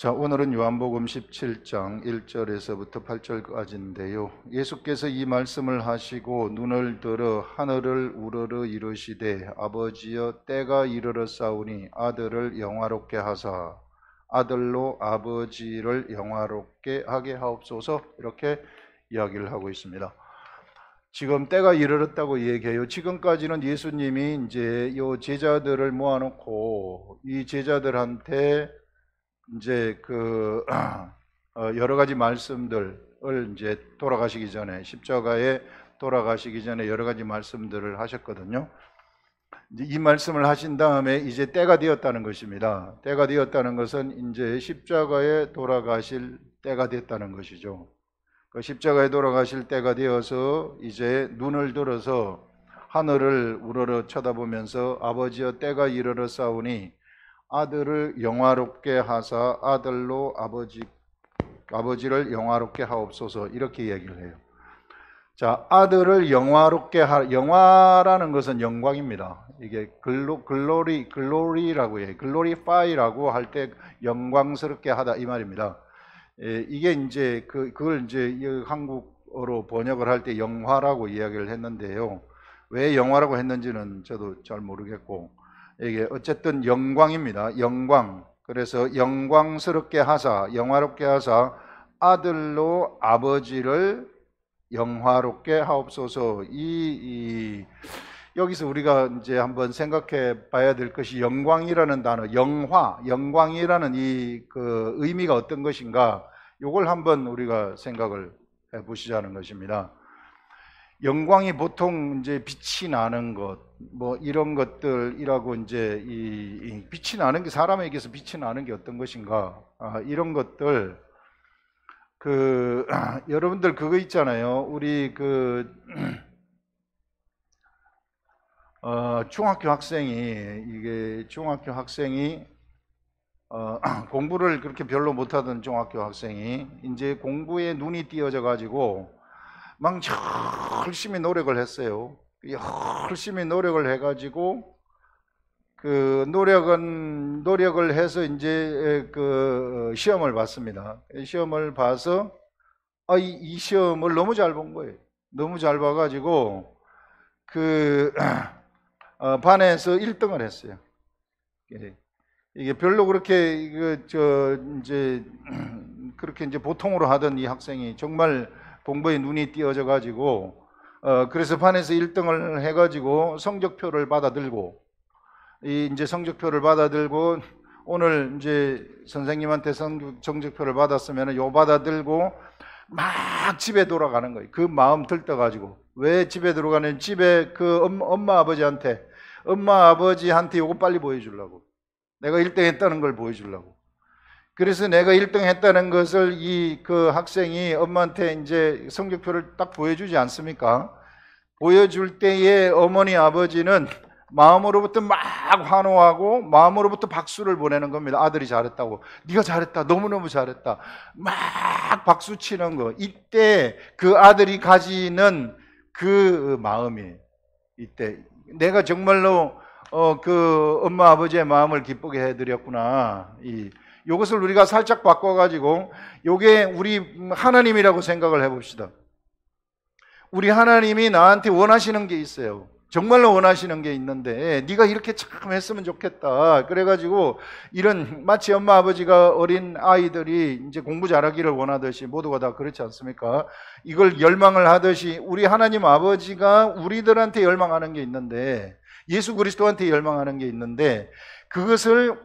자, 오늘은 요한복음 17장 1절에서부터 8절까지인데요. 예수께서 이 말씀을 하시고 눈을 들어 하늘을 우러러 이르시되 아버지여 때가 이르렀사오니 아들을 영화롭게 하사 아들로 아버지를 영화롭게 하게 하옵소서, 이렇게 이야기를 하고 있습니다. 지금 때가 이르렀다고 얘기해요. 지금까지는 예수님이 이제 요 제자들을 모아놓고 이 제자들한테 이제 여러 가지 말씀들을 이제 돌아가시기 전에, 십자가에 돌아가시기 전에 여러 가지 말씀들을 하셨거든요. 이제 이 말씀을 하신 다음에 이제 때가 되었다는 것입니다. 때가 되었다는 것은 이제 십자가에 돌아가실 때가 됐다는 것이죠. 그 십자가에 돌아가실 때가 되어서 이제 눈을 들어서 하늘을 우러러 쳐다보면서 아버지여 때가 이르렀사오니 아들을 영화롭게 하사 아들로 아버지를 영화롭게 하옵소서, 이렇게 얘기를 해요. 자, 아들을 영화롭게 영화라는 것은 영광입니다. 이게 글로리라고 해요. 글로리파이라고 할 때 영광스럽게 하다, 이 말입니다. 이게 이제 그걸 이제 한국어로 번역을 할 때 영화라고 이야기를 했는데요. 왜 영화라고 했는지는 저도 잘 모르겠고, 이게 어쨌든 영광입니다. 영광. 그래서 영광스럽게 하사, 영화롭게 하사 아들로 아버지를 영화롭게 하옵소서. 여기서 우리가 이제 한번 생각해 봐야 될 것이 영광이라는 단어, 영광이라는 그 의미가 어떤 것인가, 이걸 한번 우리가 생각을 해 보시자는 것입니다. 영광이 보통 이제 빛이 나는 것, 뭐 이런 것들이라고, 이제 이 빛이 나는 게, 사람에게서 빛이 나는 게 어떤 것인가, 이런 것들, 여러분들 그거 있잖아요. 우리 중학교 학생이 공부를 그렇게 별로 못하던 중학교 학생이 이제 공부에 눈이 띄어져 가지고 막 열심히 노력을 했어요. 열심히 노력을 해가지고 노력을 해서 이제 시험을 봤습니다. 시험을 봐서 이 시험을 너무 잘 본 거예요. 너무 잘 봐가지고 반에서 1등을 했어요. 이게 별로 그렇게 그렇게 이제 보통으로 하던 이 학생이 정말 공부에 눈이 띄어져 가지고 그래서 반에서 1등을 해가지고 성적표를 받아들고, 이제 성적표를 받아들고 오늘 이제 선생님한테 성적표를 받았으면 요 받아들고 막 집에 돌아가는 거예요. 그 마음 들떠가지고. 왜 집에 들어가는? 집에 엄마 아버지한테 요거 빨리 보여주려고, 내가 1등 했다는 걸 보여주려고. 그래서 내가 1등 했다는 것을 그 학생이 엄마한테 이제 성적표를 딱 보여주지 않습니까? 보여줄 때에 어머니 아버지는 마음으로부터 막 환호하고 마음으로부터 박수를 보내는 겁니다. 아들이 잘했다고. 네가 잘했다, 너무너무 잘했다, 막 박수 치는 거. 이때 그 아들이 가지는 그 마음이, 이때 내가 정말로 엄마 아버지의 마음을 기쁘게 해드렸구나. 이것을 우리가 살짝 바꿔가지고 요게 우리 하나님이라고 생각을 해봅시다. 우리 하나님이 나한테 원하시는 게 있어요. 정말로 원하시는 게 있는데, 네가 이렇게 참 했으면 좋겠다. 그래가지고 이런, 마치 엄마 아버지가 어린 아이들이 이제 공부 잘하기를 원하듯이, 모두가 다 그렇지 않습니까? 이걸 열망을 하듯이 우리 하나님 아버지가 우리들한테 열망하는 게 있는데, 예수 그리스도한테 열망하는 게 있는데, 그것을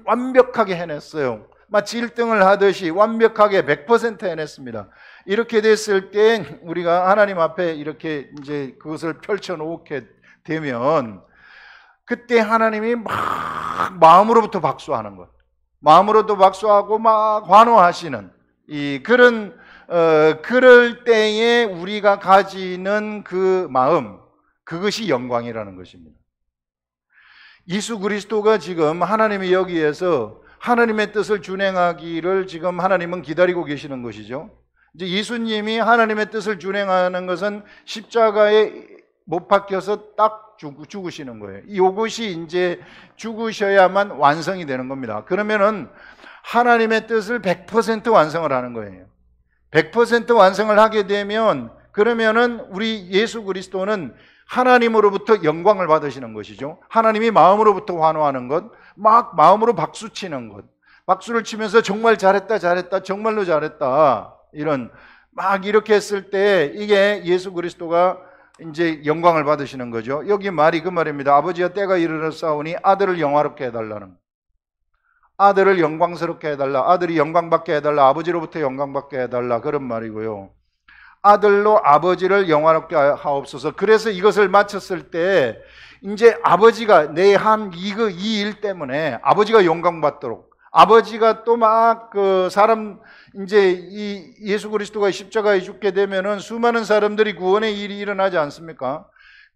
완벽하게 해냈어요. 마치 1등을 하듯이 완벽하게 100% 해냈습니다. 이렇게 됐을 때 우리가 하나님 앞에 이렇게 이제 그것을 펼쳐놓게 되면, 그때 하나님이 막 마음으로부터 박수하는 것, 마음으로도 박수하고 막 환호하시는 그럴 때에 우리가 가지는 그 마음, 그것이 영광이라는 것입니다. 예수 그리스도가 지금 하나님이 여기에서 하나님의 뜻을 준행하기를 지금 하나님은 기다리고 계시는 것이죠. 이제 예수님이 하나님의 뜻을 준행하는 것은 십자가에 못 박혀서 딱 죽으시는 거예요. 이것이 이제 죽으셔야만 완성이 되는 겁니다. 그러면은 하나님의 뜻을 100% 완성을 하는 거예요. 100% 완성을 하게 되면 그러면은 우리 예수 그리스도는 하나님으로부터 영광을 받으시는 것이죠. 하나님이 마음으로부터 환호하는 것, 막 마음으로 박수 치는 것, 박수를 치면서 정말 잘했다, 잘했다, 정말로 잘했다, 이런 막 이렇게 했을 때 이게 예수 그리스도가 이제 영광을 받으시는 거죠. 여기 말이 그 말입니다. 아버지와 때가 이르렀사오니 아들을 영화롭게 해달라는, 아들을 영광스럽게 해달라, 아들이 영광받게 해달라, 아버지로부터 영광받게 해달라, 그런 말이고요. 아들로 아버지를 영화롭게 하옵소서. 그래서 이것을 마쳤을 때 이제 아버지가 내 한 이 일 때문에 아버지가 영광받도록, 아버지가 또 막 그 사람, 이제 이 예수 그리스도가 십자가에 죽게 되면은 수많은 사람들이 구원의 일이 일어나지 않습니까?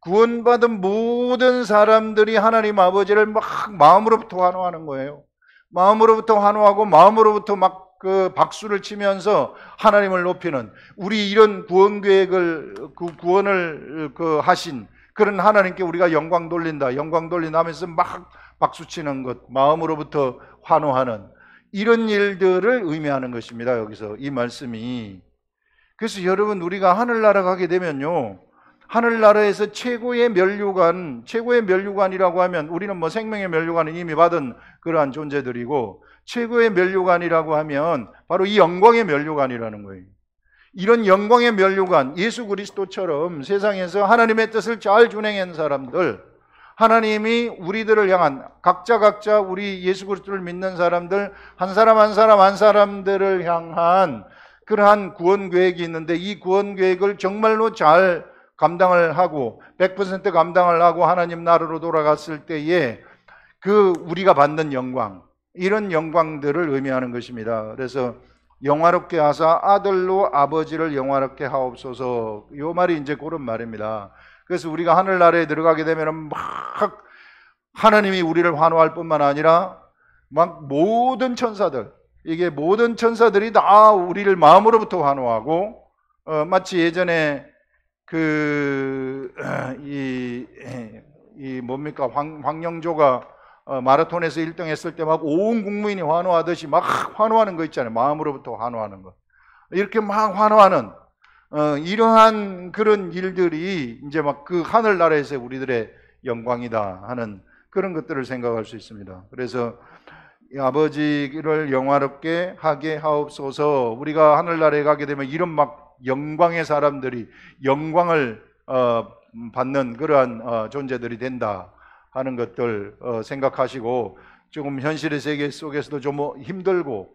구원받은 모든 사람들이 하나님 아버지를 막 마음으로부터 환호하는 거예요. 마음으로부터 환호하고 마음으로부터 막 그 박수를 치면서 하나님을 높이는, 우리 이런 구원 계획을, 그 구원을 그 하신 그런 하나님께 우리가 영광 돌린다, 영광 돌린다 하면서 막 박수 치는 것, 마음으로부터 환호하는 이런 일들을 의미하는 것입니다. 여기서 이 말씀이. 그래서 여러분, 우리가 하늘나라 가게 되면요, 하늘나라에서 최고의 면류관이라고 하면 우리는 뭐 생명의 면류관은 이미 받은 그러한 존재들이고, 최고의 면류관이라고 하면 바로 이 영광의 면류관이라는 거예요. 이런 영광의 면류관, 예수 그리스도처럼 세상에서 하나님의 뜻을 잘 준행한 사람들, 하나님이 우리들을 향한 각자 우리 예수 그리스도를 믿는 사람들 한 사람 한 사람들을 향한 그러한 구원 계획이 있는데, 이 구원 계획을 정말로 잘 감당을 하고 100% 감당을 하고 하나님 나라로 돌아갔을 때에 그 우리가 받는 영광, 이런 영광들을 의미하는 것입니다. 그래서 영화롭게 하사 아들로 아버지를 영화롭게 하옵소서, 이 말이 이제 그런 말입니다. 그래서 우리가 하늘나라에 들어가게 되면 막 하나님이 우리를 환호할 뿐만 아니라 막 모든 천사들, 이게 모든 천사들이 다 우리를 마음으로부터 환호하고, 마치 예전에 뭡니까, 황영조가 마라톤에서 1등 했을 때 막 온 국민이 환호하듯이 막 환호하는 거 있잖아요. 마음으로부터 환호하는 거. 이렇게 막 환호하는 이러한 그런 일들이 이제 막 그 하늘나라에서 우리들의 영광이다 하는 그런 것들을 생각할 수 있습니다. 그래서 아버지를 영화롭게 하게 하옵소서. 우리가 하늘나라에 가게 되면 이런 막 영광의 사람들이 영광을 받는 그러한 존재들이 된다 하는 것들 생각하시고, 조금 현실의 세계 속에서도 좀 힘들고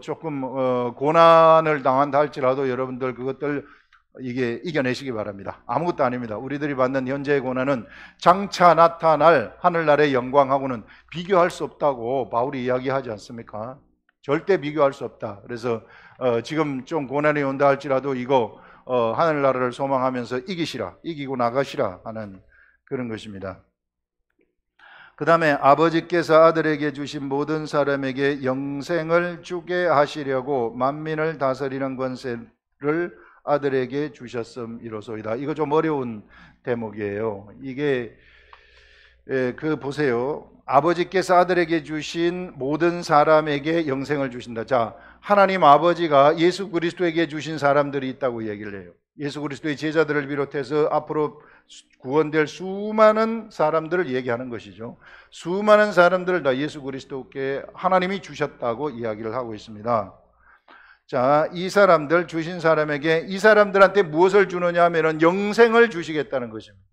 조금 고난을 당한다 할지라도 여러분들 그것들 이게 이겨내시기 바랍니다. 아무것도 아닙니다. 우리들이 받는 현재의 고난은 장차 나타날 하늘나라의 영광하고는 비교할 수 없다고 바울이 이야기하지 않습니까? 절대 비교할 수 없다. 그래서 지금 좀 고난이 온다 할지라도 이거 하늘나라를 소망하면서 이기고 나가시라 하는 그런 것입니다. 그 다음에 아버지께서 아들에게 주신 모든 사람에게 영생을 주게 하시려고 만민을 다스리는 권세를 아들에게 주셨음이로소이다. 이거 좀 어려운 대목이에요. 이게 보세요. 아버지께서 아들에게 주신 모든 사람에게 영생을 주신다. 자, 하나님 아버지가 예수 그리스도에게 주신 사람들이 있다고 얘기를 해요. 예수 그리스도의 제자들을 비롯해서 앞으로 구원될 수많은 사람들을 얘기하는 것이죠. 수많은 사람들을 다 예수 그리스도께 하나님이 주셨다고 이야기를 하고 있습니다. 자, 이 사람들 주신 사람에게, 이 사람들한테 무엇을 주느냐 하면은 영생을 주시겠다는 것입니다.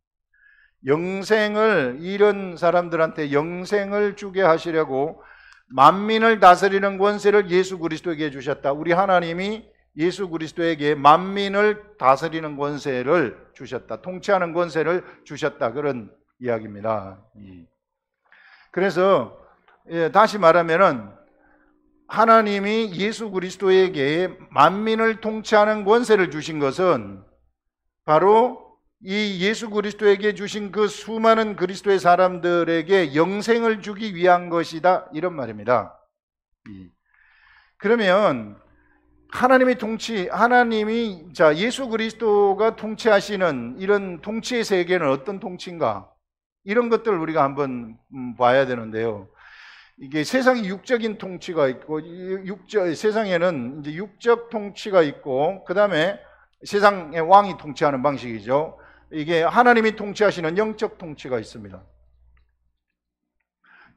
영생을, 이런 사람들한테 영생을 주게 하시려고 만민을 다스리는 권세를 예수 그리스도에게 주셨다. 우리 하나님이 예수 그리스도에게 만민을 다스리는 권세를 주셨다. 통치하는 권세를 주셨다. 그런 이야기입니다. 그래서 다시 말하면은 하나님이 예수 그리스도에게 만민을 통치하는 권세를 주신 것은 바로 이 예수 그리스도에게 주신 그 수많은 그리스도의 사람들에게 영생을 주기 위한 것이다, 이런 말입니다. 그러면 하나님이 예수 그리스도가 통치하시는 이런 통치의 세계는 어떤 통치인가? 이런 것들을 우리가 한번 봐야 되는데요. 이게 세상에 육적인 통치가 있고, 세상에는 이제 육적 통치가 있고, 그 다음에 세상의 왕이 통치하는 방식이죠. 이게 하나님이 통치하시는 영적 통치가 있습니다.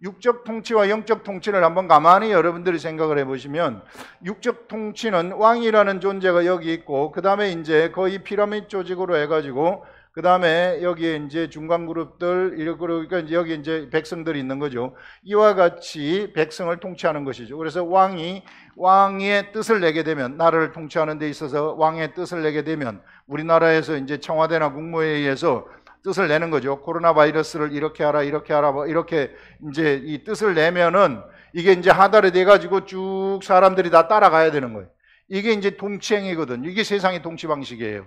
육적 통치와 영적 통치를 한번 가만히 여러분들이 생각을 해보시면, 육적 통치는 왕이라는 존재가 여기 있고, 그 다음에 이제 거의 피라미드 조직으로 해가지고, 그 다음에 여기에 이제 중간 그룹들, 그러니까 여기 이제 백성들이 있는 거죠. 이와 같이 백성을 통치하는 것이죠. 그래서 왕의 뜻을 내게 되면, 나라를 통치하는 데 있어서 왕의 뜻을 내게 되면, 우리나라에서 이제 청와대나 국무회의에서 뜻을 내는 거죠. 코로나 바이러스를 이렇게 하라, 뭐 이렇게 이제 이 뜻을 내면은 이게 이제 하달이 돼가지고 쭉 사람들이 다 따라가야 되는 거예요. 이게 이제 통치행위거든요. 이게 세상의 통치 방식이에요.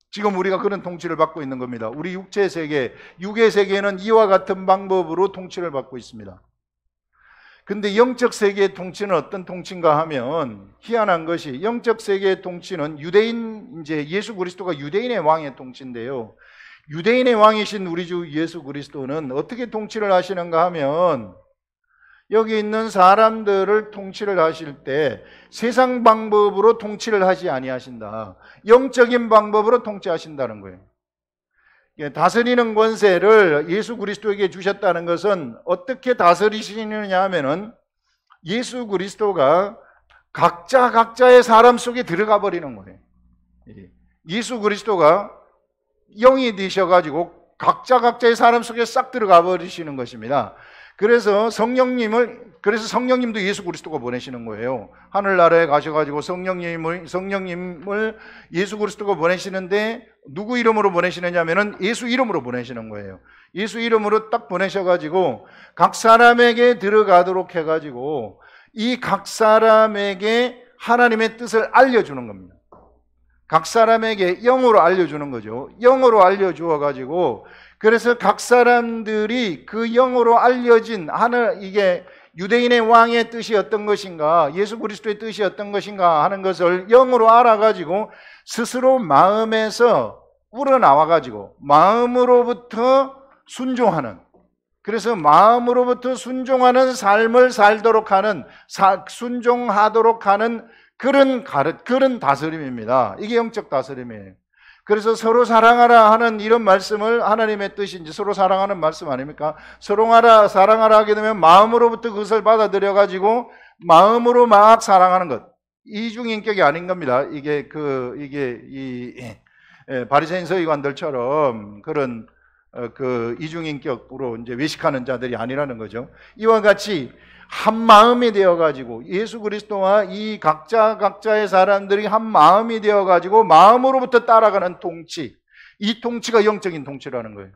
지금 우리가 그런 통치를 받고 있는 겁니다. 우리 육체 세계, 육의 세계는 이와 같은 방법으로 통치를 받고 있습니다. 근데 영적 세계의 통치는 어떤 통치인가 하면, 희한한 것이 영적 세계의 통치는 이제 예수 그리스도가 유대인의 왕의 통치인데요. 유대인의 왕이신 우리 주 예수 그리스도는 어떻게 통치를 하시는가 하면, 여기 있는 사람들을 통치를 하실 때 세상 방법으로 통치를 하지 아니하신다. 영적인 방법으로 통치하신다는 거예요. 다스리는 권세를 예수 그리스도에게 주셨다는 것은 어떻게 다스리시느냐 하면은, 예수 그리스도가 각자의 사람 속에 들어가 버리는 거예요. 예수 그리스도가 영이 되셔가지고 각자의 사람 속에 싹 들어가 버리시는 것입니다. 그래서 성령님도 예수 그리스도가 보내시는 거예요. 하늘나라에 가셔가지고 성령님을 예수 그리스도가 보내시는데, 누구 이름으로 보내시느냐 하면은 예수 이름으로 보내시는 거예요. 예수 이름으로 딱 보내셔가지고 각 사람에게 들어가도록 해가지고 이 각 사람에게 하나님의 뜻을 알려주는 겁니다. 각 사람에게 영으로 알려주는 거죠. 영으로 알려주어가지고, 그래서 각 사람들이 그 영으로 알려진 이게 유대인의 왕의 뜻이 어떤 것인가, 예수 그리스도의 뜻이 어떤 것인가 하는 것을 영으로 알아가지고 스스로 마음에서 우러나와가지고 마음으로부터 순종하는, 그래서 마음으로부터 순종하는 삶을 살도록 하는, 순종하도록 하는 그런 다스림입니다. 이게 영적 다스림이에요. 그래서 서로 사랑하라 하는 이런 말씀을, 하나님의 뜻인지 서로 사랑하는 말씀 아닙니까? 서로 사랑하라 하게 되면 마음으로부터 그것을 받아들여가지고 마음으로 막 사랑하는 것. 이중인격이 아닌 겁니다. 이게 바리새인 서기관들처럼 그런 이중인격으로 이제 외식하는 자들이 아니라는 거죠. 이와 같이 한 마음이 되어가지고, 예수 그리스도와 이 각자의 사람들이 한 마음이 되어가지고 마음으로부터 따라가는 통치, 이 통치가 영적인 통치라는 거예요.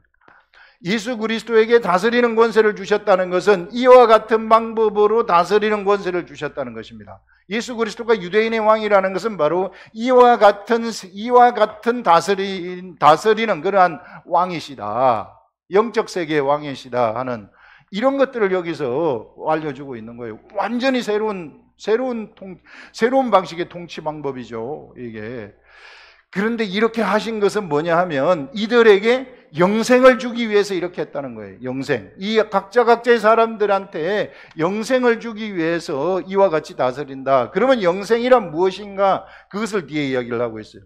예수 그리스도에게 다스리는 권세를 주셨다는 것은 이와 같은 방법으로 다스리는 권세를 주셨다는 것입니다. 예수 그리스도가 유대인의 왕이라는 것은 바로 이와 같은 다스리는 그러한 왕이시다, 영적 세계의 왕이시다 하는 이런 것들을 여기서 알려주고 있는 거예요. 완전히 새로운 방식의 통치 방법이죠, 이게. 그런데 이렇게 하신 것은 뭐냐 하면, 이들에게 영생을 주기 위해서 이렇게 했다는 거예요. 영생. 이 각자의 사람들한테 영생을 주기 위해서 이와 같이 다스린다. 그러면 영생이란 무엇인가? 그것을 뒤에 이야기를 하고 있어요.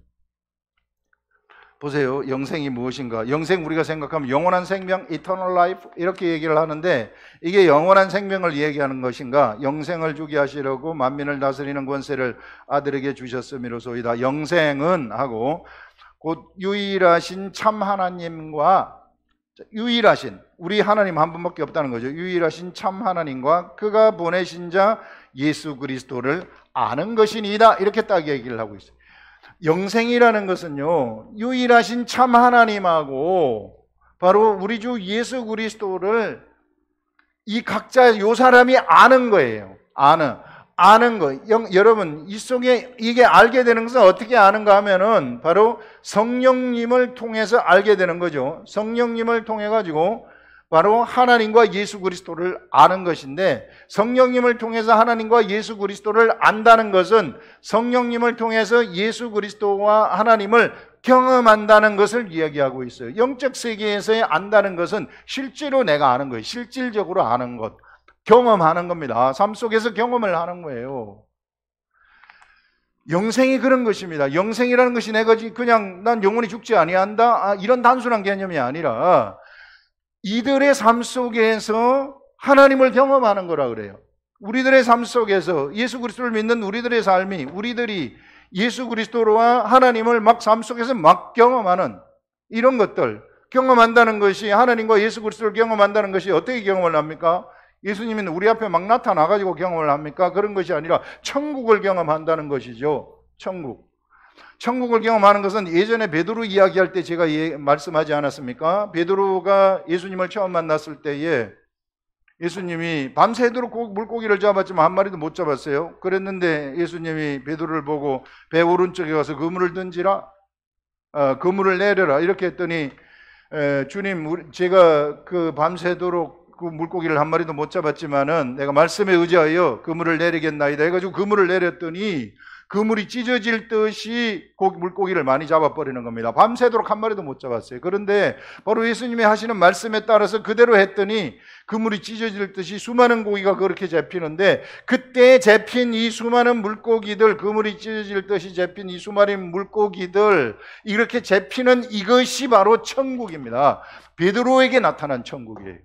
보세요. 영생이 무엇인가? 영생, 우리가 생각하면 영원한 생명, eternal life 이렇게 얘기를 하는데, 이게 영원한 생명을 얘기하는 것인가? 영생을 주게 하시려고 만민을 다스리는 권세를 아들에게 주셨음이로소이다. 영생은 하고 곧 유일하신 참 하나님과, 유일하신 우리 하나님 한 분밖에 없다는 거죠. 유일하신 참 하나님과 그가 보내신 자 예수 그리스도를 아는 것이니이다. 이렇게 딱 얘기를 하고 있어요. 영생이라는 것은요, 유일하신 참 하나님하고 바로 우리 주 예수 그리스도를 이 각자 요 사람이 아는 거예요. 아는 거. 여러분, 이 속에 이게 알게 되는 것은 어떻게 아는가 하면은 바로 성령님을 통해서 알게 되는 거죠. 성령님을 통해 가지고 바로 하나님과 예수 그리스도를 아는 것인데, 성령님을 통해서 하나님과 예수 그리스도를 안다는 것은 성령님을 통해서 예수 그리스도와 하나님을 경험한다는 것을 이야기하고 있어요. 영적 세계에서의 안다는 것은 실제로 내가 아는 거예요. 실질적으로 아는 것. 경험하는 겁니다. 삶 속에서 경험을 하는 거예요. 영생이 그런 것입니다. 영생이라는 것이 내가 그냥 난 영원히 죽지 아니한다, 이런 단순한 개념이 아니라 이들의 삶 속에서 하나님을 경험하는 거라 그래요. 우리들의 삶 속에서 예수 그리스도를 믿는 우리들의 삶이, 우리들이 예수 그리스도와 하나님을 막 삶 속에서 막 경험하는 이런 것들, 경험한다는 것이, 하나님과 예수 그리스도를 경험한다는 것이 어떻게 경험을 합니까? 예수님이 우리 앞에 막 나타나가지고 경험을 합니까? 그런 것이 아니라 천국을 경험한다는 것이죠. 천국을 경험하는 것은 예전에 베드로 이야기할 때 제가 말씀하지 않았습니까? 베드로가 예수님을 처음 만났을 때에 예수님이 밤새도록 물고기를 잡았지만 한 마리도 못 잡았어요. 그랬는데 예수님이 베드로를 보고 배 오른쪽에 가서 그물을 던지라, 그물을 내려라 이렇게 했더니 주님, 제가 그 밤새도록 그 물고기를 한 마리도 못 잡았지만은 내가 말씀에 의지하여 그물을 내리겠나이다 해가지고 그물을 내렸더니 그물이 찢어질 듯이 물고기를 많이 잡아버리는 겁니다. 밤새도록 한 마리도 못 잡았어요. 그런데 바로 예수님이 하시는 말씀에 따라서 그대로 했더니 그물이 찢어질 듯이 수많은 고기가 그렇게 잡히는데, 그때 잡힌 이 수많은 물고기들, 그물이 찢어질 듯이 잡힌 이 수많은 물고기들, 이렇게 잡히는 이것이 바로 천국입니다. 베드로에게 나타난 천국이에요.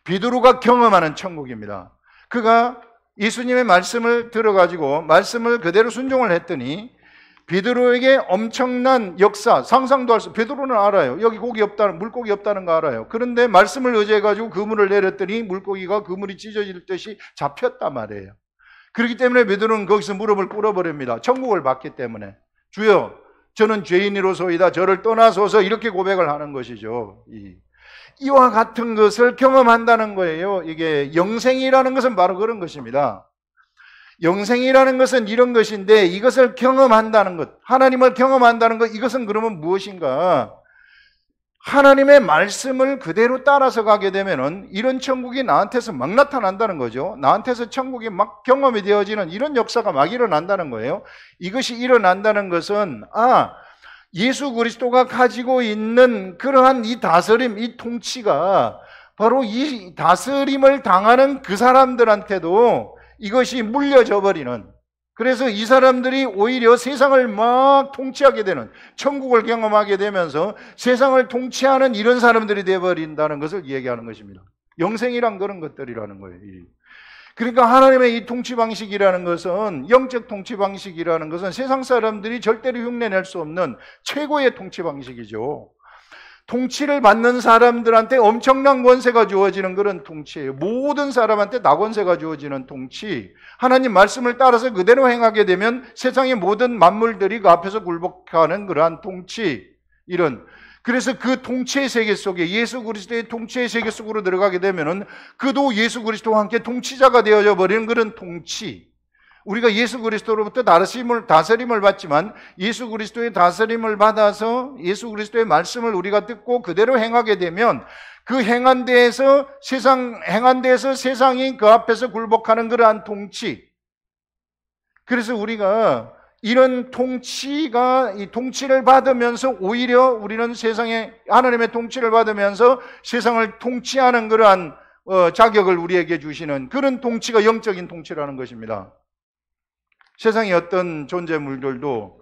베드로가 경험하는 천국입니다. 그가 예수님의 말씀을 들어가지고 말씀을 그대로 순종을 했더니 베드로에게 엄청난 역사, 상상도 할 수, 베드로는 알아요. 여기 물고기 없다는 거 알아요. 그런데 말씀을 의지해가지고 그물을 내렸더니 물고기가 그물이 찢어질 듯이 잡혔단 말이에요. 그렇기 때문에 베드로는 거기서 무릎을 꿇어버립니다. 천국을 받기 때문에. 주여, 저는 죄인이로소이다. 저를 떠나소서, 이렇게 고백을 하는 것이죠. 이와 같은 것을 경험한다는 거예요. 이게 영생이라는 것은 바로 그런 것입니다. 영생이라는 것은 이런 것인데, 이것을 경험한다는 것, 하나님을 경험한다는 것, 이것은 그러면 무엇인가? 하나님의 말씀을 그대로 따라서 가게 되면은 이런 천국이 나한테서 막 나타난다는 거죠. 나한테서 천국이 막 경험이 되어지는 이런 역사가 막 일어난다는 거예요. 이것이 일어난다는 것은 예수 그리스도가 가지고 있는 그러한 이 다스림, 이 통치가 바로 이 다스림을 당하는 그 사람들한테도 이것이 물려져 버리는, 그래서 이 사람들이 오히려 세상을 막 통치하게 되는, 천국을 경험하게 되면서 세상을 통치하는 이런 사람들이 되어버린다는 것을 얘기하는 것입니다. 영생이란 그런 것들이라는 거예요. 그러니까 하나님의 이 통치 방식이라는 것은, 영적 통치 방식이라는 것은 세상 사람들이 절대로 흉내낼 수 없는 최고의 통치 방식이죠. 통치를 받는 사람들한테 엄청난 권세가 주어지는 그런 통치예요. 모든 사람한테 다 권세가 주어지는 통치. 하나님 말씀을 따라서 그대로 행하게 되면 세상의 모든 만물들이 그 앞에서 굴복하는 그러한 통치. 그래서 그 통치의 세계 속에, 예수 그리스도의 통치의 세계 속으로 들어가게 되면은 그도 예수 그리스도와 함께 통치자가 되어져 버리는 그런 통치. 우리가 예수 그리스도로부터 다스림을 받지만 예수 그리스도의 다스림을 받아서 예수 그리스도의 말씀을 우리가 듣고 그대로 행하게 되면 그 행한 데에서 세상이 그 앞에서 굴복하는 그러한 통치. 그래서 우리가 이런 이 통치를 받으면서 오히려 우리는 하나님의 통치를 받으면서 세상을 통치하는 그러한 자격을 우리에게 주시는 그런 통치가 영적인 통치라는 것입니다. 세상의 어떤 존재물들도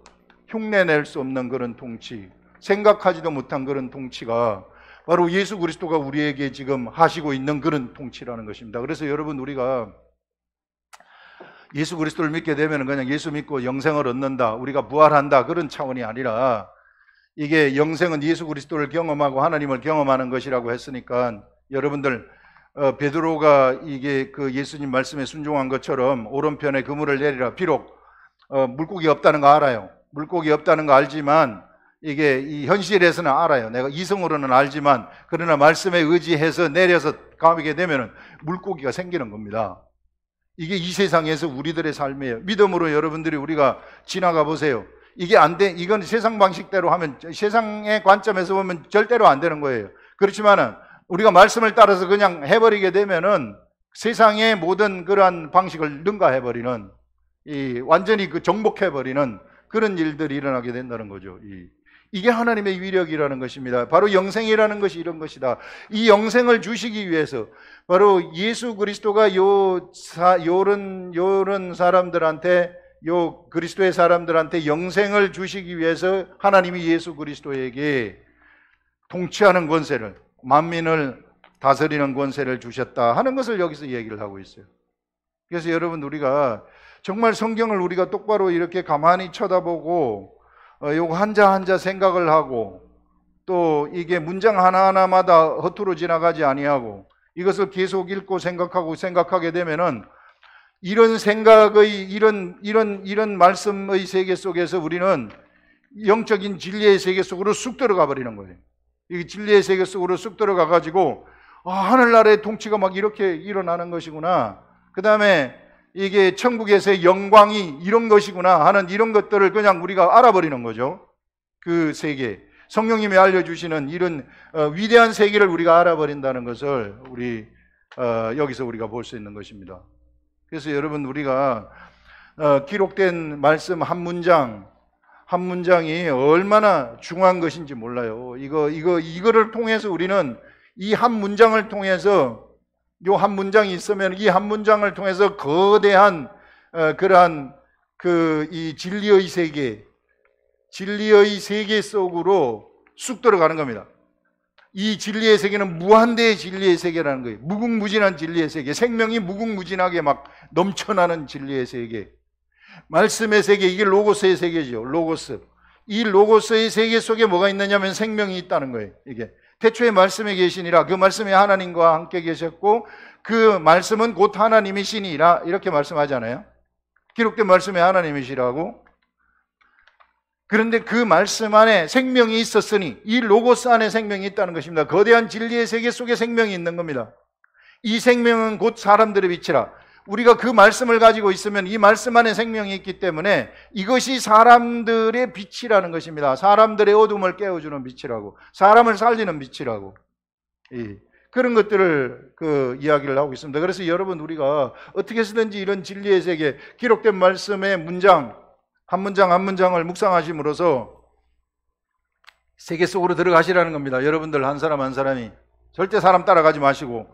흉내낼 수 없는 그런 통치, 생각하지도 못한 그런 통치가 바로 예수 그리스도가 우리에게 지금 하시고 있는 그런 통치라는 것입니다. 그래서 여러분, 우리가 예수 그리스도를 믿게 되면 그냥 예수 믿고 영생을 얻는다, 우리가 부활한다, 그런 차원이 아니라, 이게 영생은 예수 그리스도를 경험하고 하나님을 경험하는 것이라고 했으니까, 여러분들 베드로가 이게 그 예수님 말씀에 순종한 것처럼 오른편에 그물을 내리라. 비록 물고기 없다는 거 알아요. 물고기 없다는 거 알지만, 이게 이 현실에서는 알아요. 내가 이성으로는 알지만, 그러나 말씀에 의지해서 내려서 가게 되면 물고기가 생기는 겁니다. 이게 이 세상에서 우리들의 삶이에요. 믿음으로 여러분들이 우리가 지나가 보세요. 이게 안 돼. 이건 세상 방식대로 하면, 세상의 관점에서 보면 절대로 안 되는 거예요. 그렇지만은 우리가 말씀을 따라서 그냥 해버리게 되면은 세상의 모든 그러한 방식을 능가해버리는, 완전히 정복해버리는 그런 일들이 일어나게 된다는 거죠. 이게 하나님의 위력이라는 것입니다. 바로 영생이라는 것이 이런 것이다. 이 영생을 주시기 위해서 바로 예수 그리스도가 요런 사람들한테, 요 그리스도의 사람들한테 영생을 주시기 위해서 하나님이 예수 그리스도에게 통치하는 권세를, 만민을 다스리는 권세를 주셨다 하는 것을 여기서 얘기를 하고 있어요. 그래서 여러분, 우리가 정말 성경을 우리가 똑바로 이렇게 가만히 쳐다보고 요거 한자 한자 생각을 하고, 또 이게 문장 하나하나마다 허투루 지나가지 아니하고 이것을 계속 읽고 생각하게 되면은 이런 생각의 이런 말씀의 세계 속에서 우리는 영적인 진리의 세계 속으로 쑥 들어가 버리는 거예요. 이 진리의 세계 속으로 쑥 들어가 가지고 하늘나라의 통치가 막 이렇게 일어나는 것이구나, 그 다음에 이게 천국에서의 영광이 이런 것이구나 하는 이런 것들을 그냥 우리가 알아버리는 거죠. 그 세계, 성령님이 알려주시는 이런 위대한 세계를 우리가 알아버린다는 것을 여기서 우리가 볼 수 있는 것입니다. 그래서 여러분, 우리가 기록된 말씀 한 문장이 얼마나 중요한 것인지 몰라요. 이거를 통해서 우리는 이 한 문장을 통해서, 요 한 문장이 있으면 이 한 문장을 통해서 거대한 그러한 이 진리의 세계 속으로 쑥 들어가는 겁니다. 이 진리의 세계는 무한대의 진리의 세계라는 거예요. 무궁무진한 진리의 세계, 생명이 무궁무진하게 막 넘쳐나는 진리의 세계, 말씀의 세계, 이게 로고스의 세계죠. 로고스. 이 로고스의 세계 속에 뭐가 있느냐면 생명이 있다는 거예요. 이게 태초에 말씀에 계시니라, 그 말씀이 하나님과 함께 계셨고 그 말씀은 곧 하나님이시니라, 이렇게 말씀하잖아요. 기록된 말씀이 하나님이시라고. 그런데 그 말씀 안에 생명이 있었으니, 이 로고스 안에 생명이 있다는 것입니다. 거대한 진리의 세계 속에 생명이 있는 겁니다. 이 생명은 곧 사람들의 빛이라. 우리가 그 말씀을 가지고 있으면 이 말씀 안에 생명이 있기 때문에 이것이 사람들의 빛이라는 것입니다. 사람들의 어둠을 깨워주는 빛이라고, 사람을 살리는 빛이라고, 그런 것들을 이야기를 하고 있습니다. 그래서 여러분, 우리가 어떻게 해서든지 이런 진리의 세계, 기록된 말씀의 문장 한 문장을 묵상하심으로써 세계 속으로 들어가시라는 겁니다. 여러분들 한 사람 한 사람이 절대 사람 따라가지 마시고,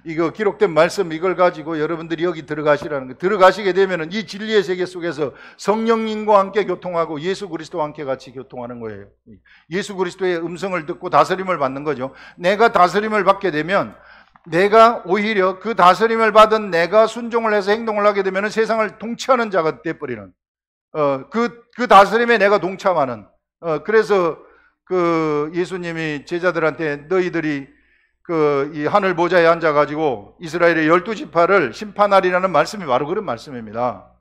이거 기록된 말씀 이걸 가지고 여러분들이 여기 들어가시라는 거. 들어가시게 되면은 이 진리의 세계 속에서 성령님과 함께 교통하고 예수 그리스도와 함께 같이 교통하는 거예요. 예수 그리스도의 음성을 듣고 다스림을 받는 거죠. 내가 다스림을 받게 되면, 내가 오히려 그 다스림을 받은 내가 순종을 해서 행동을 하게 되면은 세상을 통치하는 자가 되어버리는, 그 다스림에 내가 동참하는, 그래서 예수님이 제자들한테 너희들이 이 하늘 보좌에 앉아가지고 이스라엘의 12지파를 심판하리라는 말씀이 바로 그런 말씀입니다.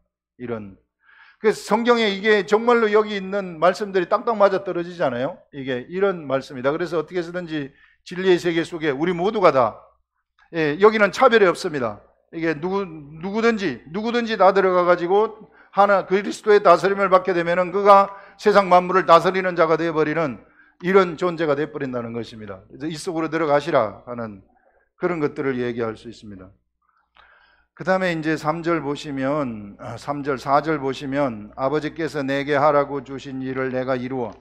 그래서 성경에 이게 정말로 여기 있는 말씀들이 딱딱 맞아 떨어지잖아요. 이게 이런 말씀이다. 그래서 어떻게 해서든지 진리의 세계 속에 우리 모두가 다, 여기는 차별이 없습니다. 이게 누구든지 다 들어가가지고 그리스도의 다스림을 받게 되면은 그가 세상 만물을 다스리는 자가 되어버리는 이런 존재가 되어버린다는 것입니다. 그래서 이 속으로 들어가시라 하는 그런 것들을 얘기할 수 있습니다. 그 다음에 이제 3절 보시면, 4절 보시면, 아버지께서 내게 하라고 주신 일을 내가 이루어.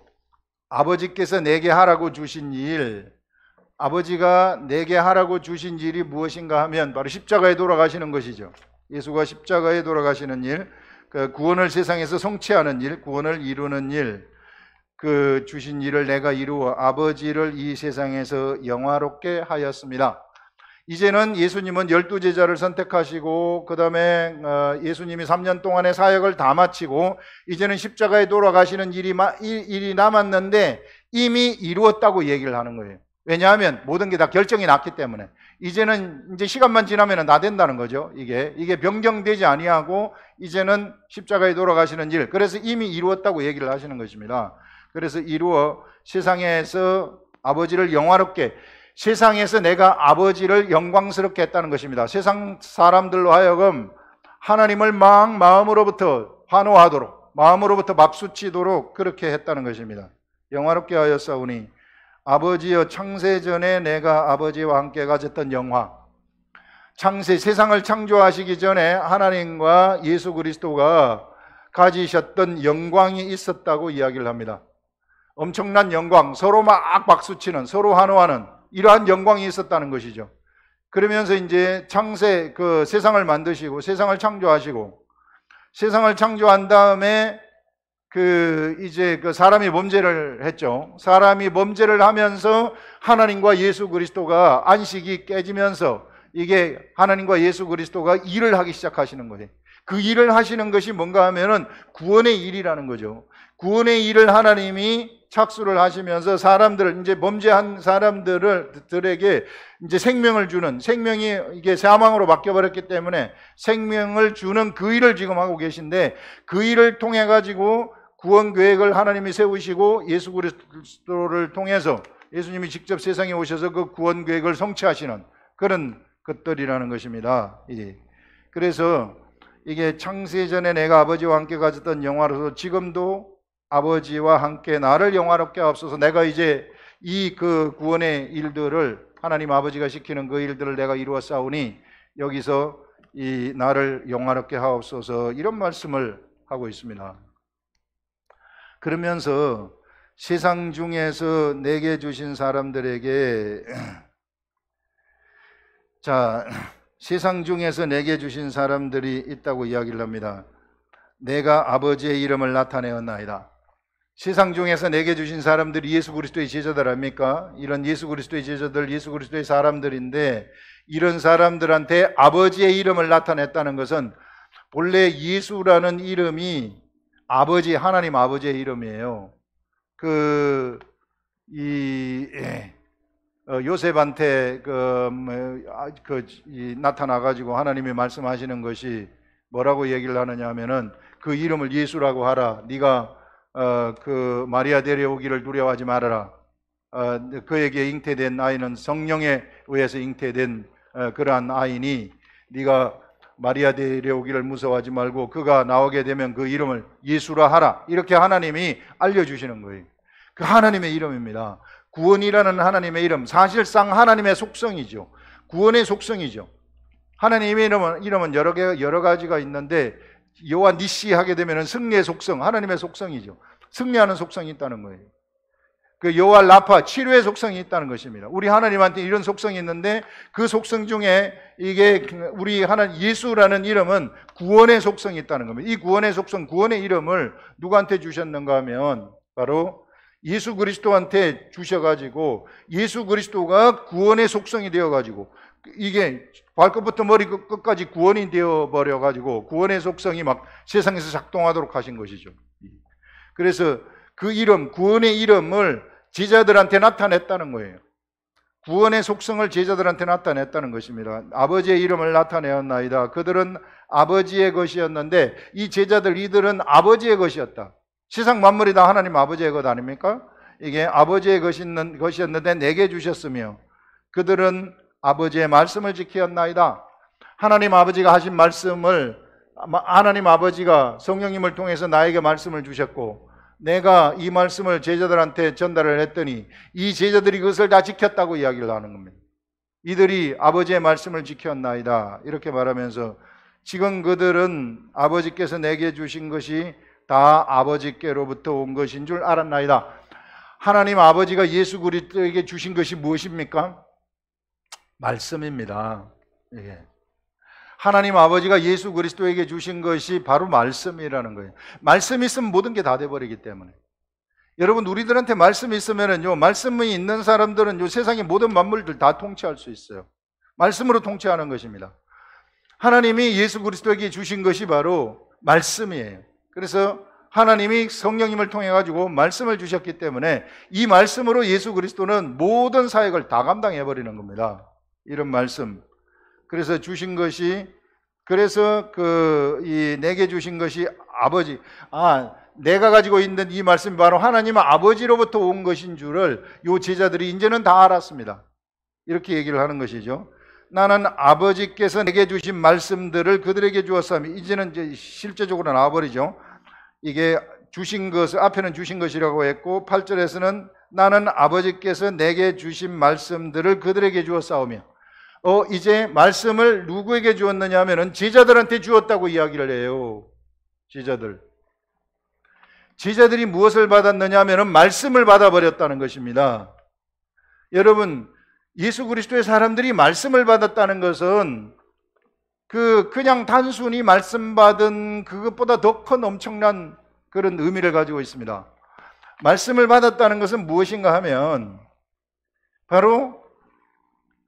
아버지께서 내게 하라고 주신 일, 아버지가 내게 하라고 주신 일이 무엇인가 하면 바로 십자가에 돌아가시는 것이죠. 예수가 십자가에 돌아가시는 일, 구원을 세상에서 성취하는 일, 구원을 이루는 일, 주신 일을 내가 이루어 아버지를 이 세상에서 영화롭게 하였습니다. 이제는 예수님은 12제자를 선택하시고, 그 다음에 예수님이 3년 동안의 사역을 다 마치고 이제는 십자가에 돌아가시는 일이 남았는데 이미 이루었다고 얘기를 하는 거예요. 왜냐하면 모든 게 다 결정이 났기 때문에 이제는 이제 시간만 지나면 다 된다는 거죠. 이게 변경되지 아니하고 이제는 십자가에 돌아가시는 일, 그래서 이미 이루었다고 얘기를 하시는 것입니다. 그래서 이루어 세상에서 아버지를 영화롭게, 세상에서 내가 아버지를 영광스럽게 했다는 것입니다. 세상 사람들로 하여금 하나님을 마음으로부터 환호하도록, 마음으로부터 박수치도록 그렇게 했다는 것입니다. 영화롭게 하였사오니 아버지여, 창세전에 내가 아버지와 함께 가졌던 영화, 세상을 창조하시기 전에 하나님과 예수 그리스도가 가지셨던 영광이 있었다고 이야기를 합니다. 엄청난 영광, 서로 막 박수치는, 서로 환호하는 이러한 영광이 있었다는 것이죠. 그러면서 이제 창세, 그 세상을 만드시고 세상을 창조하시고, 세상을 창조한 다음에 이제 사람이 범죄를 했죠. 사람이 범죄를 하면서 하나님과 예수 그리스도가 안식이 깨지면서 이게 하나님과 예수 그리스도가 일을 하기 시작하시는 거예요. 그 일을 하시는 것이 뭔가 하면은 구원의 일이라는 거죠. 구원의 일을 하나님이 착수를 하시면서 사람들을, 이제 범죄한 사람들에게 이제 생명을 주는, 생명이 이게 사망으로 바뀌어버렸기 때문에 생명을 주는 그 일을 지금 하고 계신데, 그 일을 통해 가지고 구원 계획을 하나님이 세우시고 예수 그리스도를 통해서 예수님이 직접 세상에 오셔서 그 구원 계획을 성취하시는 그런 것들이라는 것입니다. 그래서 이게 창세전에 내가 아버지와 함께 가졌던 영화로서 지금도 아버지와 함께 나를 영화롭게 하옵소서. 내가 이제 이 그 구원의 일들을 하나님 아버지가 시키는 그 일들을 내가 이루어 싸우니 여기서 이 나를 영화롭게 하옵소서, 이런 말씀을 하고 있습니다. 그러면서 세상 중에서 내게 주신 사람들에게, 자, 세상 중에서 내게 주신 사람들이 있다고 이야기를 합니다. 내가 아버지의 이름을 나타내었나이다. 세상 중에서 내게 주신 사람들이 예수 그리스도의 제자들 아닙니까? 이런 예수 그리스도의 제자들, 예수 그리스도의 사람들인데, 이런 사람들한테 아버지의 이름을 나타냈다는 것은 본래 예수라는 이름이 아버지, 하나님 아버지의 이름이에요. 요셉한테 나타나가지고 하나님이 말씀하시는 것이 뭐라고 얘기를 하느냐 하면은, 그 이름을 예수라고 하라. 네가 그 마리아 데려오기를 두려워하지 말아라. 그에게 잉태된 아이는 성령에 의해서 잉태된 그러한 아이니 네가 마리아 데려오기를 무서워하지 말고 그가 나오게 되면 그 이름을 예수라 하라. 이렇게 하나님이 알려주시는 거예요. 그 하나님의 이름입니다. 구원이라는 하나님의 이름, 사실상 하나님의 속성이죠. 구원의 속성이죠. 하나님의 이름은 여러 가지가 있는데, 여호와 니시 하게 되면 승리의 속성, 하나님의 속성이죠. 승리하는 속성이 있다는 거예요. 그 여호와 라파, 치료의 속성이 있다는 것입니다. 우리 하나님한테 이런 속성이 있는데, 그 속성 중에 이게 우리 하나님 예수라는 이름은 구원의 속성이 있다는 겁니다. 이 구원의 속성, 구원의 이름을 누구한테 주셨는가 하면 바로 예수 그리스도한테 주셔가지고, 예수 그리스도가 구원의 속성이 되어가지고, 이게 발끝부터 머리 끝까지 구원이 되어버려가지고 구원의 속성이 막 세상에서 작동하도록 하신 것이죠. 그래서 그 이름, 구원의 이름을 제자들한테 나타냈다는 거예요. 구원의 속성을 제자들한테 나타냈다는 것입니다. 아버지의 이름을 나타내었나이다. 그들은 아버지의 것이었는데, 이 제자들, 이들은 아버지의 것이었다. 세상 만물이 다 하나님 아버지의 것 아닙니까? 이게 아버지의 것이었는데 내게 주셨으며, 그들은 아버지의 말씀을 지켰나이다. 하나님 아버지가 하신 말씀을, 하나님 아버지가 성령님을 통해서 나에게 말씀을 주셨고, 내가 이 말씀을 제자들한테 전달을 했더니 이 제자들이 그것을 다 지켰다고 이야기를 하는 겁니다. 이들이 아버지의 말씀을 지켰나이다. 이렇게 말하면서 지금 그들은 아버지께서 내게 주신 것이 다 아버지께로부터 온 것인 줄 알았나이다. 하나님 아버지가 예수 그리스도에게 주신 것이 무엇입니까? 말씀입니다. 예. 하나님 아버지가 예수 그리스도에게 주신 것이 바로 말씀이라는 거예요. 말씀이 있으면 모든 게 다 돼버리기 때문에. 여러분, 우리들한테 말씀이 있으면요, 말씀이 있는 사람들은 요 세상의 모든 만물들 다 통치할 수 있어요. 말씀으로 통치하는 것입니다. 하나님이 예수 그리스도에게 주신 것이 바로 말씀이에요. 그래서 하나님이 성령님을 통해 가지고 말씀을 주셨기 때문에 이 말씀으로 예수 그리스도는 모든 사역을 다 감당해 버리는 겁니다. 이런 말씀. 그래서 주신 것이, 그래서 내게 주신 것이 아버지, 내가 가지고 있는 이 말씀이 바로 하나님 아버지로부터 온 것인 줄을 요 제자들이 이제는 다 알았습니다. 이렇게 얘기를 하는 것이죠. 나는 아버지께서 내게 주신 말씀들을 그들에게 주었으며, 이제는 이제 실제적으로 나와버리죠. 이게 주신 것을, 앞에는 주신 것이라고 했고 8절에서는 나는 아버지께서 내게 주신 말씀들을 그들에게 주었사오며, 이제 말씀을 누구에게 주었느냐 하면은 제자들한테 주었다고 이야기를 해요. 제자들. 제자들이 무엇을 받았느냐 하면 말씀을 받아버렸다는 것입니다. 여러분, 예수 그리스도의 사람들이 말씀을 받았다는 것은 그냥 단순히 말씀 받은 그것보다 더 큰 엄청난 그런 의미를 가지고 있습니다. 말씀을 받았다는 것은 무엇인가 하면 바로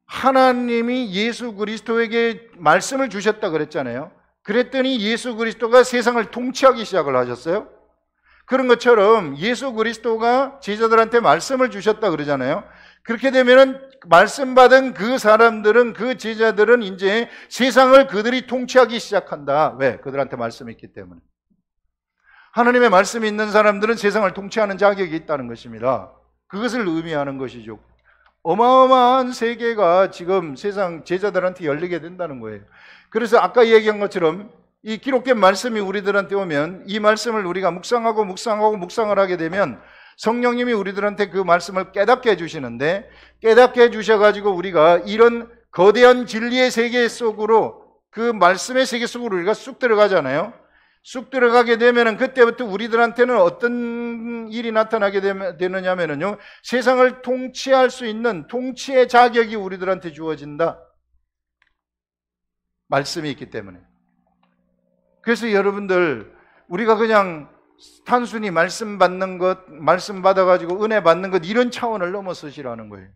하나님이 예수 그리스도에게 말씀을 주셨다 그랬잖아요. 그랬더니 예수 그리스도가 세상을 통치하기 시작을 하셨어요. 그런 것처럼 예수 그리스도가 제자들한테 말씀을 주셨다 그러잖아요. 그렇게 되면은 말씀 받은 그 사람들은, 그 제자들은 이제 세상을 그들이 통치하기 시작한다. 왜? 그들한테 말씀이 있기 때문에. 하나님의 말씀이 있는 사람들은 세상을 통치하는 자격이 있다는 것입니다. 그것을 의미하는 것이죠. 어마어마한 세계가 지금 세상 제자들한테 열리게 된다는 거예요. 그래서 아까 얘기한 것처럼 이 기록된 말씀이 우리들한테 오면 이 말씀을 우리가 묵상을 하게 되면 성령님이 우리들한테 그 말씀을 깨닫게 해주시는데, 깨닫게 해주셔가지고 우리가 이런 거대한 진리의 세계 속으로, 그 말씀의 세계 속으로 우리가 쑥 들어가잖아요. 쑥 들어가게 되면 그때부터 우리들한테는 어떤 일이 나타나게 되느냐면요, 세상을 통치할 수 있는 통치의 자격이 우리들한테 주어진다. 말씀이 있기 때문에. 그래서 여러분들, 우리가 그냥 단순히 말씀 받는 것, 말씀 받아가지고 은혜 받는 것, 이런 차원을 넘어서시라는 거예요.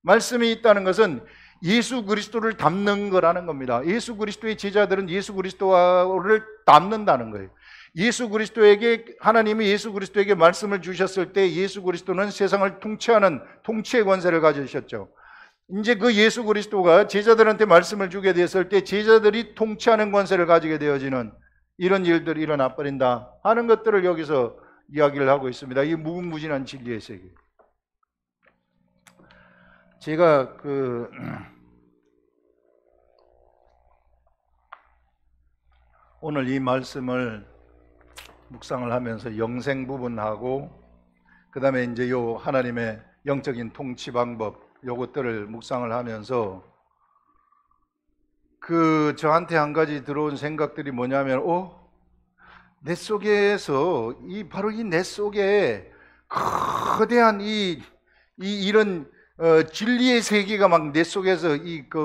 말씀이 있다는 것은 예수 그리스도를 닮는 거라는 겁니다. 예수 그리스도의 제자들은 예수 그리스도를 닮는다는 거예요. 예수 그리스도에게, 하나님이 예수 그리스도에게 말씀을 주셨을 때 예수 그리스도는 세상을 통치하는 통치의 권세를 가지셨죠. 이제 그 예수 그리스도가 제자들한테 말씀을 주게 됐을 때 제자들이 통치하는 권세를 가지게 되어지는 이런 일들이 일어나 버린다 하는 것들을 여기서 이야기를 하고 있습니다. 이 무궁무진한 진리의 세계. 제가 오늘 이 말씀을 묵상을 하면서 영생 부분하고 그 다음에 이제 요 하나님의 영적인 통치 방법 요것들을 묵상을 하면서 저한테 한 가지 들어온 생각들이 뭐냐면, 내 속에서 바로 이 내 속에 거대한 이런 진리의 세계가 막 내 속에서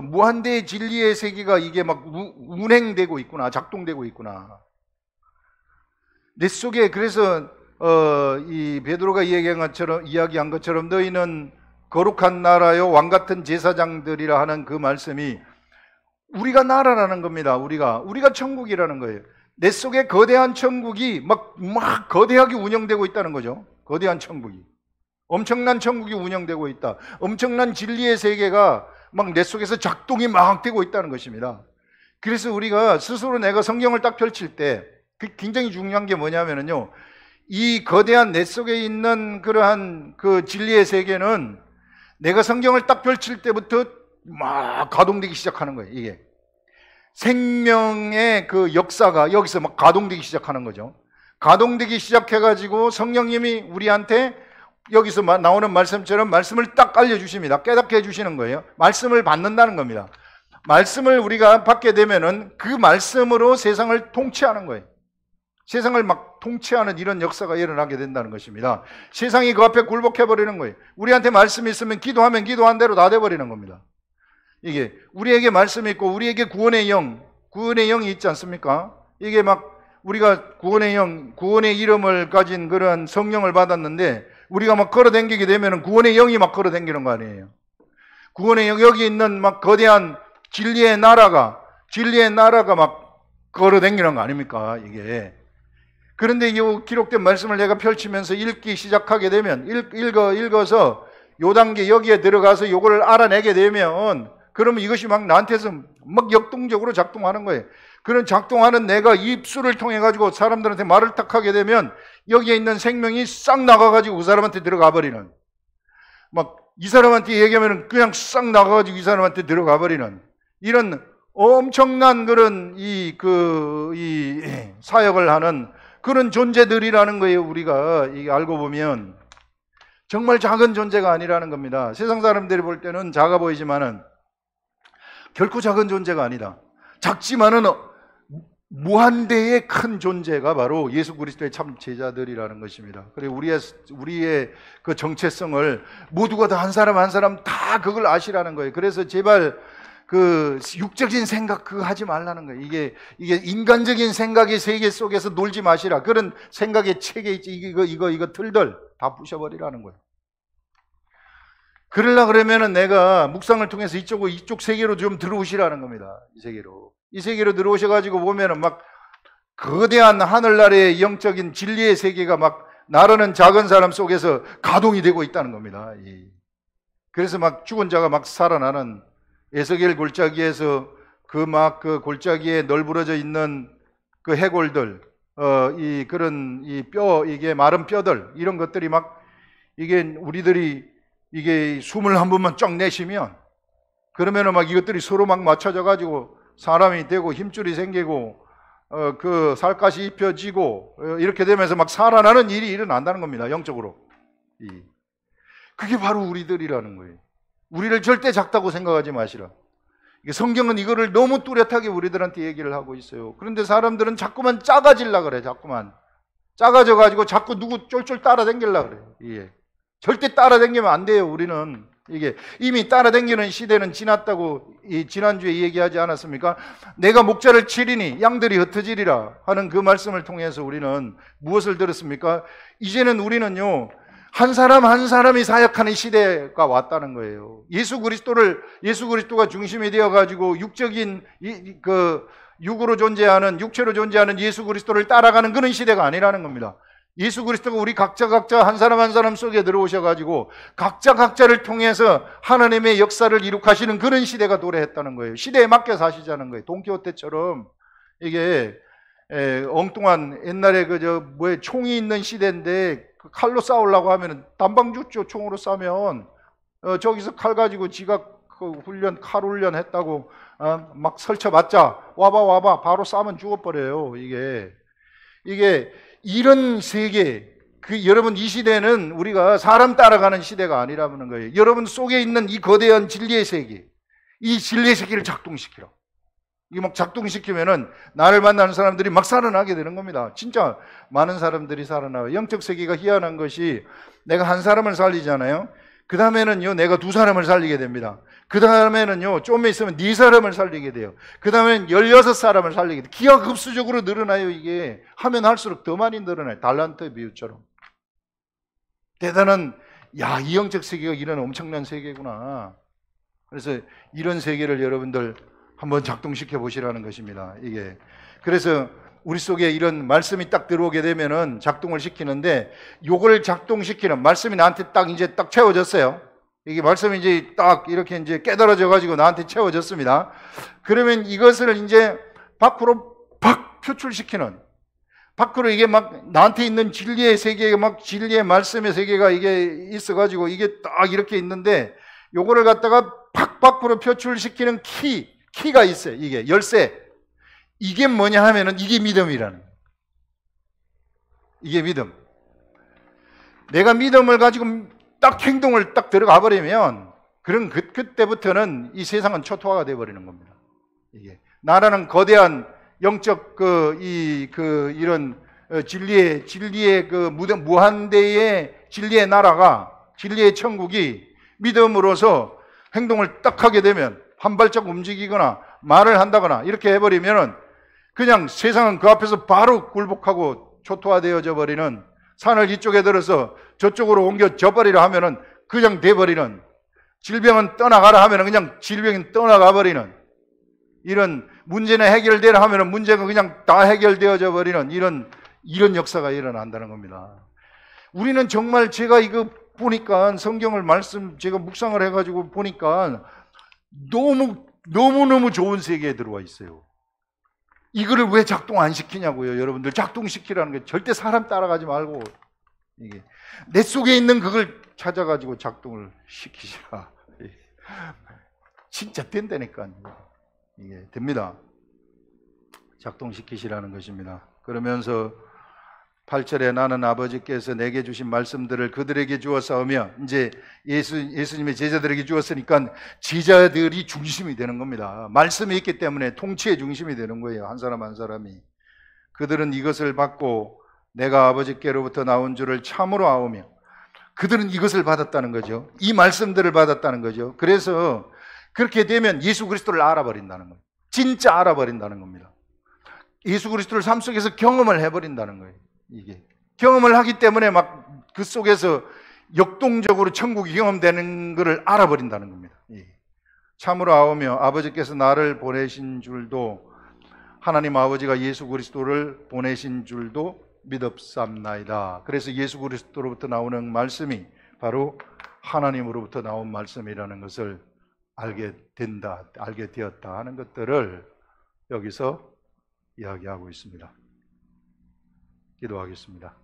무한대의 진리의 세계가 이게 막 운행되고 있구나, 작동되고 있구나. 내 속에. 그래서 이 베드로가 이야기한 것처럼 너희는 거룩한 나라요 왕 같은 제사장들이라 하는 그 말씀이 우리가 나라라는 겁니다. 우리가 천국이라는 거예요. 내 속에 거대한 천국이 막 거대하게 운영되고 있다는 거죠. 거대한 천국이, 엄청난 천국이 운영되고 있다. 엄청난 진리의 세계가 막 내 속에서 작동이 막 되고 있다는 것입니다. 그래서 우리가 스스로 내가 성경을 딱 펼칠 때 굉장히 중요한 게 뭐냐면요, 이 거대한 내 속에 있는 그러한 그 진리의 세계는 내가 성경을 딱 펼칠 때부터 막 가동되기 시작하는 거예요. 이게 생명의 그 역사가 여기서 막 가동되기 시작하는 거죠. 가동되기 시작해가지고 성령님이 우리한테 여기서 나오는 말씀처럼 말씀을 딱 알려주십니다. 깨닫게 해주시는 거예요. 말씀을 받는다는 겁니다. 말씀을 우리가 받게 되면은 그 말씀으로 세상을 통치하는 거예요. 세상을 막 통치하는 이런 역사가 일어나게 된다는 것입니다. 세상이 그 앞에 굴복해버리는 거예요. 우리한테 말씀이 있으면 기도하면 기도한 대로 다 돼버리는 겁니다. 이게 우리에게 말씀이 있고 우리에게 구원의 영이 있지 않습니까? 이게 막 우리가 구원의 영, 구원의 이름을 가진 그런 성령을 받았는데 우리가 막 걸어다니게 되면 구원의 영이 막 걸어다니는 거 아니에요. 구원의 영, 여기 있는 막 거대한 진리의 나라가 막 걸어다니는 거 아닙니까? 이게. 그런데 이 기록된 말씀을 내가 펼치면서 읽기 시작하게 되면, 읽어서 요 단계 여기에 들어가서 요걸 알아내게 되면, 그러면 이것이 막 나한테서 막 역동적으로 작동하는 거예요. 그런 작동하는 내가 입술을 통해 가지고 사람들한테 말을 딱 하게 되면 여기에 있는 생명이 싹 나가가지고 그 사람한테 들어가 버리는, 막 이 사람한테 얘기하면 그냥 싹 나가가지고 이 사람한테 들어가 버리는 이런 엄청난 그런 이 사역을 하는 그런 존재들이라는 거예요. 우리가 이게 알고 보면 정말 작은 존재가 아니라는 겁니다. 세상 사람들이 볼 때는 작아 보이지만은 결코 작은 존재가 아니다. 작지만은 무한대의 큰 존재가 바로 예수 그리스도의 참 제자들이라는 것입니다. 그리고 우리의 그 정체성을 모두가 다 한 사람 한 사람 다 그걸 아시라는 거예요. 그래서 제발 그 육적인 생각 그거 하지 말라는 거예요. 이게 인간적인 생각의 세계 속에서 놀지 마시라. 그런 생각의 체계 있지. 이거 틀들 다 부셔버리라는 거예요. 그러려 그러면은 내가 묵상을 통해서 이쪽 세계로 좀 들어오시라는 겁니다. 이 세계로 들어오셔가지고 보면은 막 거대한 하늘나라의 영적인 진리의 세계가 막 나르는 작은 사람 속에서 가동이 되고 있다는 겁니다. 그래서 막 죽은 자가 막 살아나는 에스겔 골짜기에서 그 골짜기에 널브러져 있는 그 해골들, 이게 마른 뼈들, 이런 것들이 막 우리들이 숨을 한 번만 쫙 내쉬면 그러면은 막 이것들이 서로 막 맞춰져 가지고 사람이 되고 힘줄이 생기고 그 살갗이 입혀지고 이렇게 되면서 막 살아나는 일이 일어난다는 겁니다. 영적으로. 그게 바로 우리들이라는 거예요. 우리를 절대 작다고 생각하지 마시라. 성경은 이거를 너무 뚜렷하게 우리들한테 얘기를 하고 있어요. 그런데 사람들은 자꾸만 작아지려고 그래. 자꾸만 작아져 가지고 자꾸 누구 쫄쫄 따라다니려고 그래요. 절대 따라다니면 안 돼요. 우리는 이미 따라다니는 시대는 지났다고 지난주에 얘기하지 않았습니까? 내가 목자를 치리니 양들이 흩어지리라 하는 그 말씀을 통해서 우리는 무엇을 들었습니까? 이제는 우리는요, 한 사람 한 사람이 사역하는 시대가 왔다는 거예요. 예수 그리스도가 중심이 되어 가지고 육체로 존재하는 예수 그리스도를 따라가는 그런 시대가 아니라는 겁니다. 예수 그리스도가 우리 각자 한 사람 한 사람 속에 들어오셔가지고 각자를 통해서 하나님의 역사를 이룩하시는 그런 시대가 도래했다는 거예요. 시대에 맞게 사시자는 거예요. 돈키호테처럼 이게 엉뚱한 옛날에 총이 있는 시대인데 칼로 싸우려고 하면은 단방죽죠. 총으로 싸면 저기서 칼 가지고 지가 칼 훈련 했다고 막 설쳐맞자 와봐 바로 싸면 죽어버려요. 이게 이런 세계, 여러분 이 시대는 우리가 사람 따라가는 시대가 아니라는 거예요. 여러분 속에 있는 이 거대한 진리의 세계, 이 진리의 세계를 작동시키라. 이게 막 작동시키면은 나를 만나는 사람들이 막 살아나게 되는 겁니다. 진짜 많은 사람들이 살아나요. 영적 세계가 희한한 것이 내가 한 사람을 살리잖아요. 그 다음에는요, 내가 두 사람을 살리게 됩니다. 그 다음에는요, 좀 있으면 네 사람을 살리게 돼요. 그 다음에는 16사람을 살리게 돼요. 기하급수적으로 늘어나요. 이게 하면 할수록 더 많이 늘어나요. 달란트 비유처럼. 대단한, 이 영적 세계가 이런 엄청난 세계구나. 그래서 이런 세계를 여러분들 한번 작동시켜 보시라는 것입니다. 그래서 우리 속에 이런 말씀이 딱 들어오게 되면은 작동을 시키는데, 요걸 작동시키는 말씀이 나한테 딱 채워졌어요. 이게 말씀이 이제 딱 이렇게 이제 깨달아져 가지고 나한테 채워졌습니다. 그러면 이것을 이제 밖으로 팍 표출시키는, 밖으로 이게 막 나한테 있는 진리의 세계가 막 진리의 말씀의 세계가 이게 있어 가지고 이게 딱 이렇게 있는데, 요거를 갖다가 팍 밖으로 표출시키는 키가 있어요. 이게 열쇠. 이게 뭐냐 하면은 이게 믿음이라는 거예요. 이게 믿음. 내가 믿음을 가지고 딱 행동을 딱 들어가 버리면 그런 그때부터는 이 세상은 초토화가 돼 버리는 겁니다. 나라는 거대한 영적 이런 진리의 무한대의 진리의 나라가, 진리의 천국이 믿음으로서 행동을 딱 하게 되면, 한 발짝 움직이거나 말을 한다거나 이렇게 해버리면은 그냥 세상은 그 앞에서 바로 굴복하고 초토화되어져 버리는, 산을 이쪽에 들어서 저쪽으로 옮겨져 버리라 하면은 그냥 돼버리는, 질병은 떠나가라 하면은 그냥 질병이 떠나가 버리는, 이런 문제는 해결되라 하면은 문제가 그냥 다 해결되어져 버리는 이런 역사가 일어난다는 겁니다. 우리는 정말 제가 이거 보니까 성경을 제가 묵상을 해가지고 보니까 너무너무 좋은 세계에 들어와 있어요. 이거를 왜 작동 안 시키냐고요. 여러분들 작동시키라는 게 절대 사람 따라가지 말고 내 속에 있는 그걸 찾아가지고 작동을 시키시라. 진짜 된다니까요. 이게 됩니다. 작동시키시라는 것입니다. 그러면서 8절에 나는 아버지께서 내게 주신 말씀들을 그들에게 주었사오며, 이제 예수님의 제자들에게 주었으니까 제자들이 중심이 되는 겁니다. 말씀이 있기 때문에 통치의 중심이 되는 거예요. 한 사람 한 사람이. 그들은 이것을 받고 내가 아버지께로부터 나온 줄을 참으로 아오며, 그들은 이것을 받았다는 거죠. 이 말씀들을 받았다는 거죠. 그래서 그렇게 되면 예수 그리스도를 알아버린다는 거예요. 진짜 알아버린다는 겁니다. 예수 그리스도를 삶 속에서 경험을 해버린다는 거예요. 이게 경험을 하기 때문에 막 그 속에서 역동적으로 천국이 경험되는 것을 알아버린다는 겁니다. 참으로 아오며 아버지께서 나를 보내신 줄도, 하나님 아버지가 예수 그리스도를 보내신 줄도 믿었삼나이다. 그래서 예수 그리스도로부터 나오는 말씀이 바로 하나님으로부터 나온 말씀이라는 것을 알게 된다, 알게 되었다 하는 것들을 여기서 이야기하고 있습니다. 기도하겠습니다.